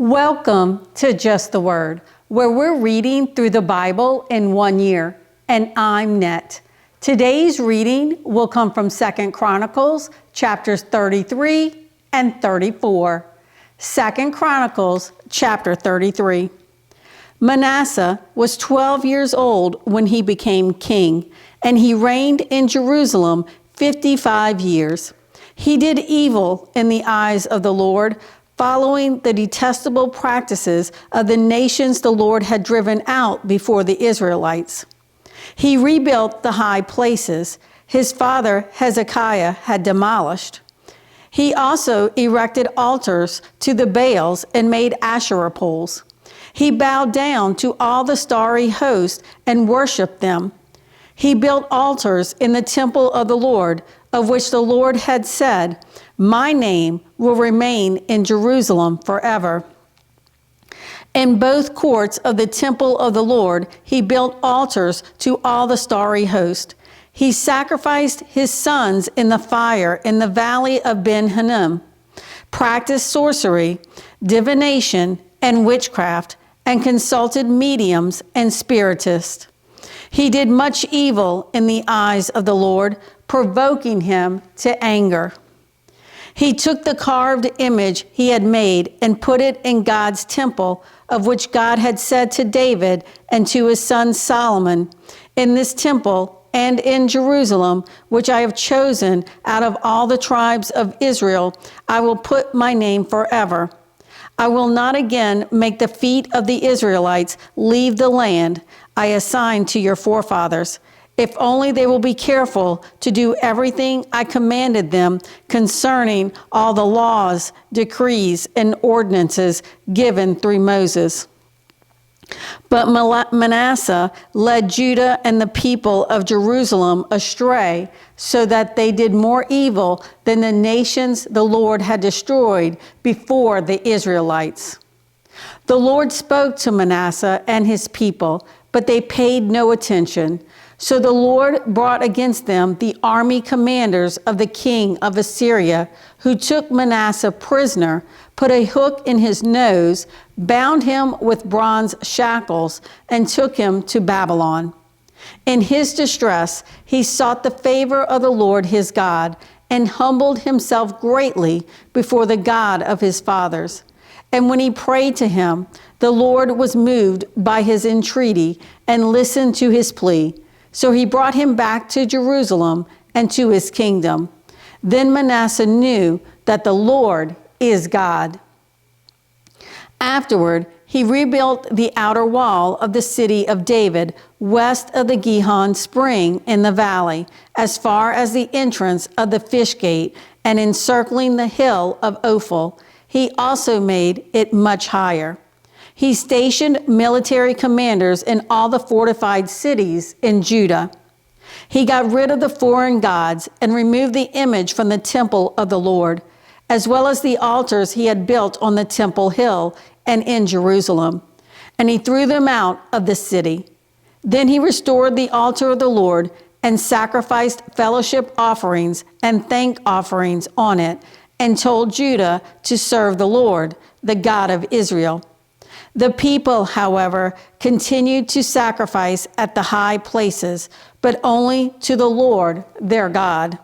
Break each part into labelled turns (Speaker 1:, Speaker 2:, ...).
Speaker 1: Welcome to Just the Word, where we're reading through the Bible in 1 year, and I'm Net. Today's reading will come from 2 Chronicles, chapters 33 and 34. 2 Chronicles, chapter 33. Manasseh was 12 years old when he became king, and he reigned in Jerusalem 55 years. He did evil in the eyes of the Lord, following the detestable practices of the nations the Lord had driven out before the Israelites. He rebuilt the high places his father Hezekiah had demolished. He also erected altars to the Baals and made Asherah poles. He bowed down to all the starry host and worshiped them. He built altars in the temple of the Lord, of which the Lord had said, "My name will remain in Jerusalem forever." In both courts of the temple of the Lord, he built altars to all the starry host. He sacrificed his sons in the fire in the valley of Ben Hinnom, practiced sorcery, divination, and witchcraft, and consulted mediums and spiritists. He did much evil in the eyes of the Lord, provoking him to anger. He took the carved image he had made and put it in God's temple, of which God had said to David and to his son Solomon, "In this temple and in Jerusalem, which I have chosen out of all the tribes of Israel, I will put my name forever. I will not again make the feet of the Israelites leave the land I assigned to your forefathers, if only they will be careful to do everything I commanded them concerning all the laws, decrees, and ordinances given through Moses." But Manasseh led Judah and the people of Jerusalem astray, so that they did more evil than the nations the Lord had destroyed before the Israelites. The Lord spoke to Manasseh and his people, but they paid no attention. So the Lord brought against them the army commanders of the king of Assyria, who took Manasseh prisoner, put a hook in his nose, bound him with bronze shackles, and took him to Babylon. In his distress, he sought the favor of the Lord his God, and humbled himself greatly before the God of his fathers. And when he prayed to him, the Lord was moved by his entreaty and listened to his plea. So he brought him back to Jerusalem and to his kingdom. Then Manasseh knew that the Lord is God. Afterward, he rebuilt the outer wall of the city of David, west of the Gihon spring in the valley, as far as the entrance of the fish gate, and encircling the hill of Ophel. He also made it much higher. He stationed military commanders in all the fortified cities in Judah. He got rid of the foreign gods and removed the image from the temple of the Lord, as well as the altars he had built on the temple hill and in Jerusalem. And he threw them out of the city. Then he restored the altar of the Lord and sacrificed fellowship offerings and thank offerings on it, and told Judah to serve the Lord, the God of Israel. The people, however, continued to sacrifice at the high places, but only to the Lord their God.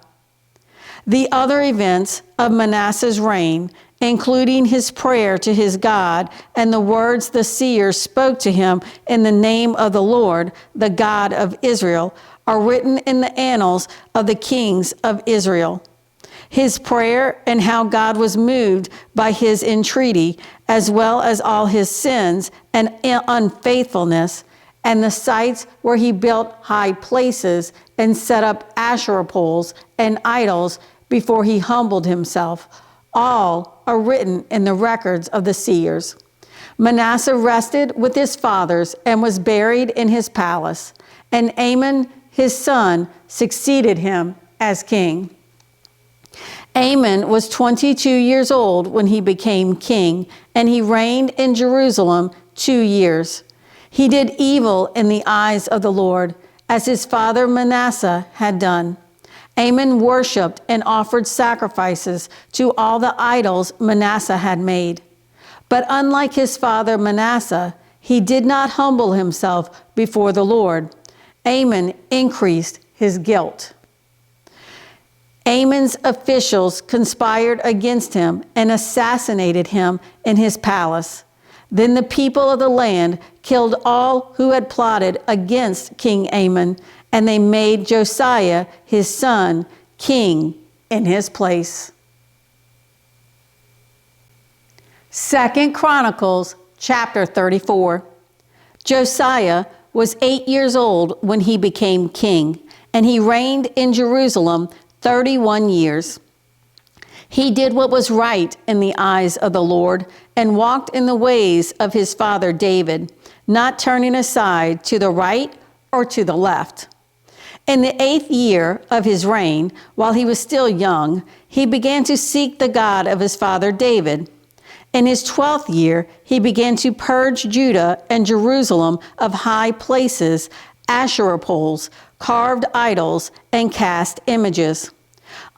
Speaker 1: The other events of Manasseh's reign, including his prayer to his God and the words the seers spoke to him in the name of the Lord, the God of Israel, are written in the annals of the kings of Israel. His prayer and how God was moved by his entreaty, as well as all his sins and unfaithfulness, and the sites where he built high places and set up Asherah poles and idols before he humbled himself, all are written in the records of the seers. Manasseh rested with his fathers and was buried in his palace, and Amon, his son, succeeded him as king. Amon was 22 years old when he became king, and he reigned in Jerusalem 2 years. He did evil in the eyes of the Lord, as his father Manasseh had done. Amon worshipped and offered sacrifices to all the idols Manasseh had made. But unlike his father Manasseh, he did not humble himself before the Lord. Amon increased his guilt. Amon's officials conspired against him and assassinated him in his palace. Then the people of the land killed all who had plotted against King Amon, and they made Josiah, his son, king in his place. 2 Chronicles chapter 34. Josiah was 8 years old when he became king, and he reigned in Jerusalem 31 years. He did what was right in the eyes of the Lord and walked in the ways of his father David, not turning aside to the right or to the left. In the 8th year of his reign, while he was still young, he began to seek the God of his father David. In his 12th year, he began to purge Judah and Jerusalem of high places, Asherah poles, carved idols, and cast images.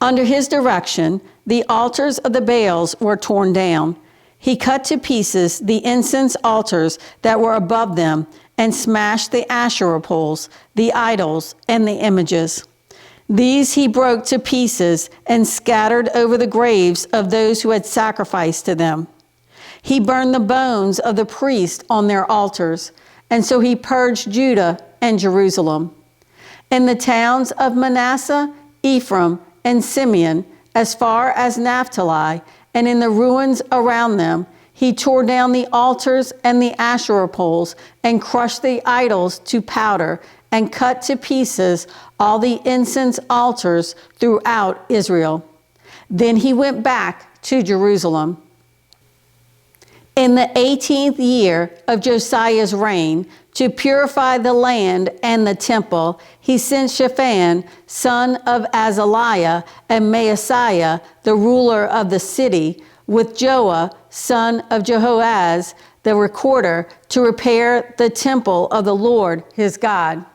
Speaker 1: Under his direction, the altars of the Baals were torn down. He cut to pieces the incense altars that were above them and smashed the Asherah poles, the idols, and the images. These he broke to pieces and scattered over the graves of those who had sacrificed to them. He burned the bones of the priests on their altars, and so he purged Judah and Jerusalem. In the towns of Manasseh, Ephraim, and Simeon, as far as Naphtali, and in the ruins around them, he tore down the altars and the Asherah poles and crushed the idols to powder and cut to pieces all the incense altars throughout Israel. Then he went back to Jerusalem. In the 18th year of Josiah's reign, to purify the land and the temple, he sent Shaphan, son of Azaliah, and Maaseiah, the ruler of the city, with Joah, son of Jehoaz, the recorder, to repair the temple of the Lord his God.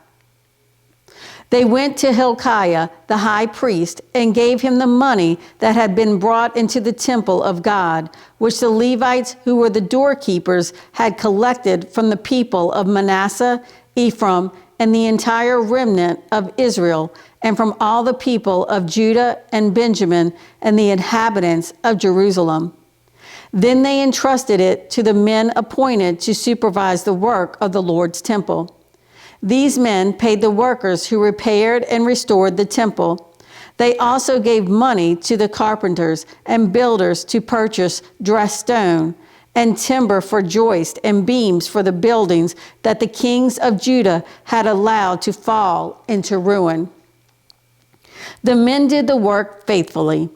Speaker 1: They went to Hilkiah, the high priest, and gave him the money that had been brought into the temple of God, which the Levites, who were the doorkeepers, had collected from the people of Manasseh, Ephraim, and the entire remnant of Israel, and from all the people of Judah and Benjamin, and the inhabitants of Jerusalem. Then they entrusted it to the men appointed to supervise the work of the Lord's temple. These men paid the workers who repaired and restored the temple. They also gave money to the carpenters and builders to purchase dressed stone and timber for joist and beams for the buildings that the kings of Judah had allowed to fall into ruin. The men did the work faithfully.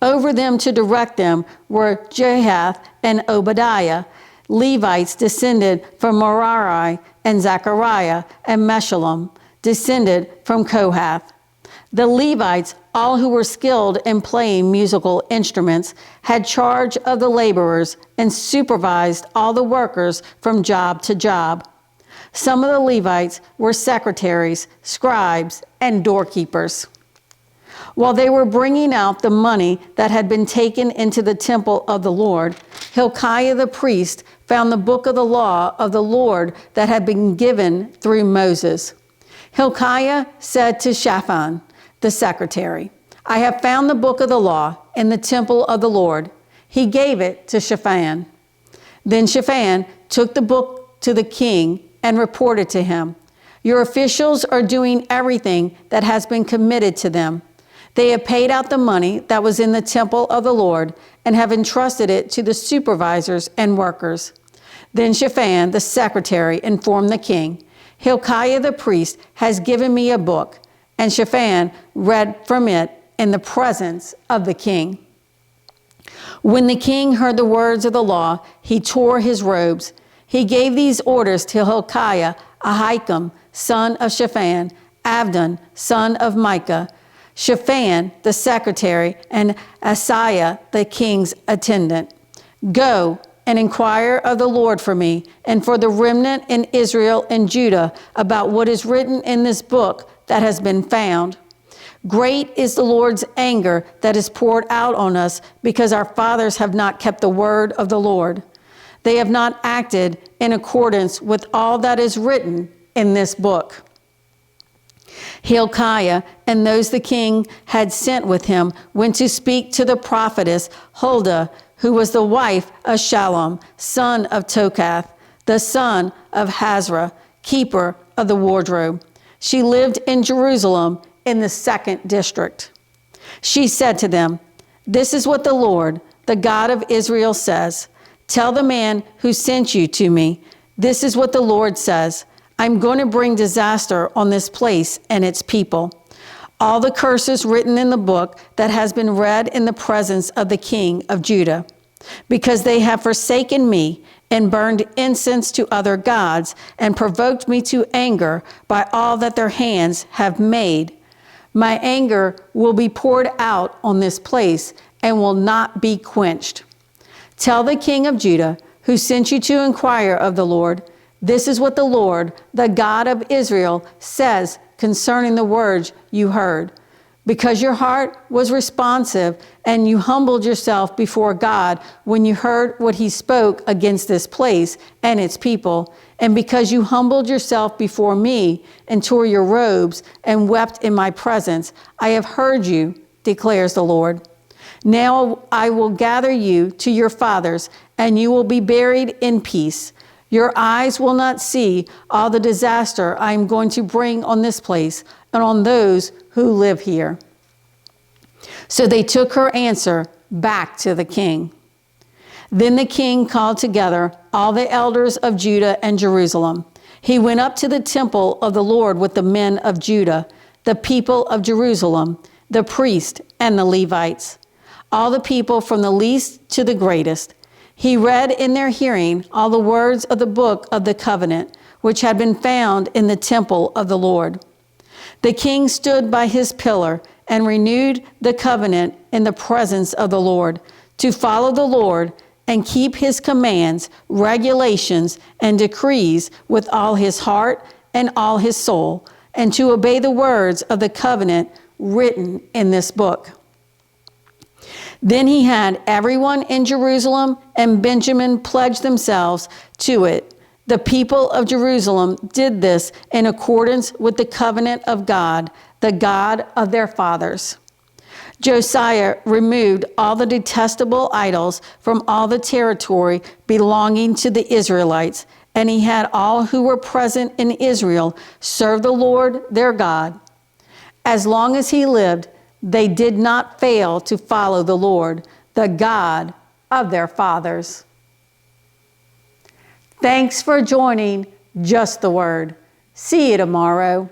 Speaker 1: Over them to direct them were Jahath and Obadiah, Levites descended from Merari, and Zechariah and Meshullam, descended from Kohath. The Levites, all who were skilled in playing musical instruments, had charge of the laborers and supervised all the workers from job to job. Some of the Levites were secretaries, scribes, and doorkeepers. While they were bringing out the money that had been taken into the temple of the Lord, Hilkiah the priest found the book of the law of the Lord that had been given through Moses. Hilkiah said to Shaphan, the secretary, "I have found the book of the law in the temple of the Lord." He gave it to Shaphan. Then Shaphan took the book to the king and reported to him, "Your officials are doing everything that has been committed to them. They have paid out the money that was in the temple of the Lord and have entrusted it to the supervisors and workers." Then Shaphan, the secretary, informed the king, "Hilkiah the priest has given me a book." And Shaphan read from it in the presence of the king. When the king heard the words of the law, he tore his robes. He gave these orders to Hilkiah, Ahikam, son of Shaphan, Abdon, son of Micah, Shaphan, the secretary, and Asaiah, the king's attendant. "Go and inquire of the Lord for me and for the remnant in Israel and Judah about what is written in this book that has been found. Great is the Lord's anger that is poured out on us because our fathers have not kept the word of the Lord. They have not acted in accordance with all that is written in this book. Hilkiah and those the king had sent with him went to speak to the prophetess Huldah, who was the wife of Shallum, son of Tokath, the son of Hazra, keeper of the wardrobe. She lived in Jerusalem in the 2nd district. She said to them, "This is what the Lord, the God of Israel, says. Tell the man who sent you to me, this is what the Lord says. I'm going to bring disaster on this place and its people. All the curses written in the book that has been read in the presence of the king of Judah, because they have forsaken me and burned incense to other gods and provoked me to anger by all that their hands have made. My anger will be poured out on this place and will not be quenched. Tell the king of Judah, who sent you to inquire of the Lord, this is what the Lord, the God of Israel, says concerning the words you heard. Because your heart was responsive and you humbled yourself before God when you heard what he spoke against this place and its people, and because you humbled yourself before me and tore your robes and wept in my presence, I have heard you, declares the Lord. Now I will gather you to your fathers, and you will be buried in peace. Your eyes will not see all the disaster I am going to bring on this place and on those who live here." So they took her answer back to the king. Then the king called together all the elders of Judah and Jerusalem. He went up to the temple of the Lord with the men of Judah, the people of Jerusalem, the priests and the Levites, all the people from the least to the greatest. He read in their hearing all the words of the book of the covenant, which had been found in the temple of the Lord. The king stood by his pillar and renewed the covenant in the presence of the Lord, to follow the Lord and keep his commands, regulations, and decrees with all his heart and all his soul, and to obey the words of the covenant written in this book. Then he had everyone in Jerusalem and Benjamin pledge themselves to it. The people of Jerusalem did this in accordance with the covenant of God, the God of their fathers. Josiah removed all the detestable idols from all the territory belonging to the Israelites, and he had all who were present in Israel serve the Lord their God. As long as he lived, they did not fail to follow the Lord, the God of their fathers. Thanks for joining Just the Word. See you tomorrow.